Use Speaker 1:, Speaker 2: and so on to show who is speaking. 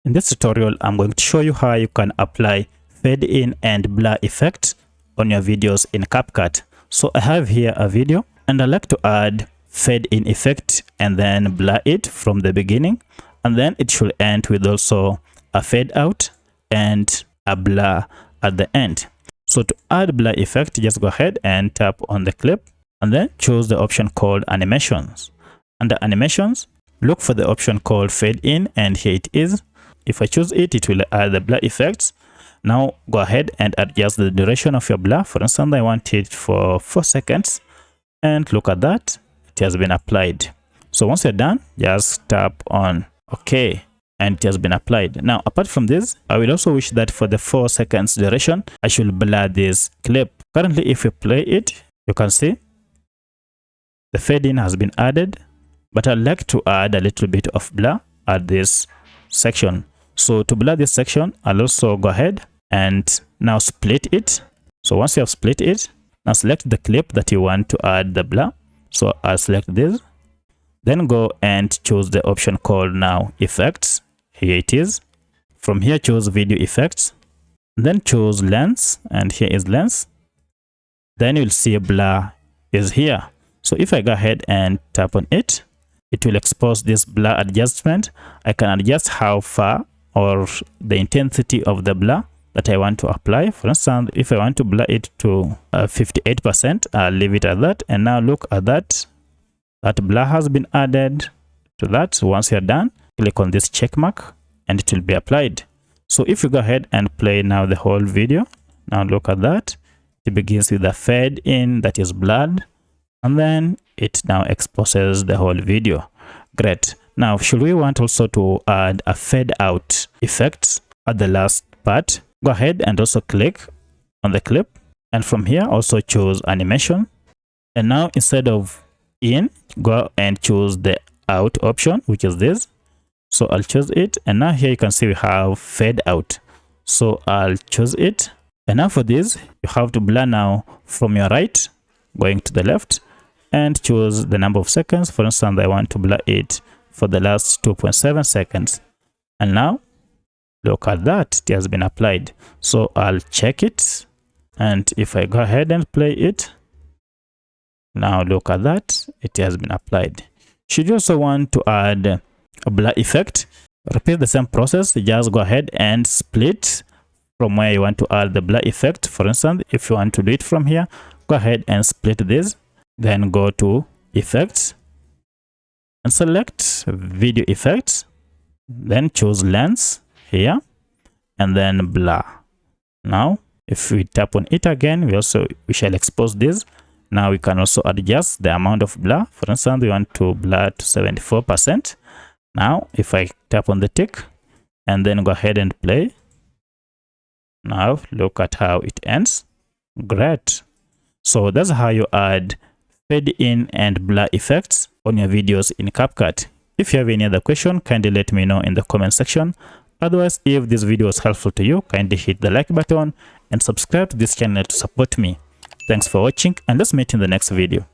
Speaker 1: In this tutorial, I'm going to show you how you can apply fade in and blur effect on your videos in Capcut. So I have here a video and I like to add fade in effect and then blur it from the beginning, and then it should end with also a fade out and a blur at the end. So to add blur effect, just go ahead and tap on the clip and then choose the option called animations. Under animations, look for the option called fade in, and here it is. If I choose it, it will add the blur effects. Now go ahead and adjust the duration of your blur. For instance, I want it for 4 seconds, and look at that, it has been applied. So once you're done, just tap on OK, and it has been applied. Now apart from this, I will also wish that for the 4 seconds duration, I should blur this clip. Currently, if you play it, you can see the fade in has been added, but I'd like to add a little bit of blur at this section. So to blur this section, I'll also go ahead and now split it. So once you have split it, now select the clip that you want to add the blur. So I'll select this, then go and choose the option called now effects. Here it is. From here, choose video effects, then choose lens, and here is lens. Then you'll see a blur is here. So if I go ahead and tap on it, it will expose this blur adjustment. I can adjust how far or the intensity of the blur that I want to apply. For instance, if I want to blur it to 58%, I'll leave it at that. And now look at that. That blur has been added to that. Once you're done, click on this check mark and it will be applied. So if you go ahead and play now the whole video, now look at that. It begins with a fade in that is blurred, and then it now exposes the whole video. Great. Now, should we want also to add a fade out effect at the last part, go ahead and also click on the clip, and from here also choose animation. And now instead of in, go and choose the out option, which is this. So I'll choose it, and now here you can see we have fade out. So I'll choose it, and now for this you have to blur now from your right going to the left, and choose the number of seconds. For instance, I want to blur it for the last 2.7 seconds. And now look at that, it has been applied. So I'll check it, and if I go ahead and play it, now look at that, it has been applied. Should you also want to add a blur effect, repeat the same process. Just go ahead and split from where you want to add the blur effect. For instance, if you want to do it from here, go ahead and split this, then go to effects and select video effects, then choose lens here and then blur. Now if we tap on it again, we shall expose this. Now we can also adjust the amount of blur. For instance, we want to blur to 74%. Now if I tap on the tick and then go ahead and play, now look at how it ends. Great. So that's how you add fade in and blur effects on your videos in Capcut. If you have any other question, kindly let me know in the comment section. Otherwise, if this video was helpful to you, kindly hit the like button and subscribe to this channel to support me. Thanks for watching, and let's meet in the next video.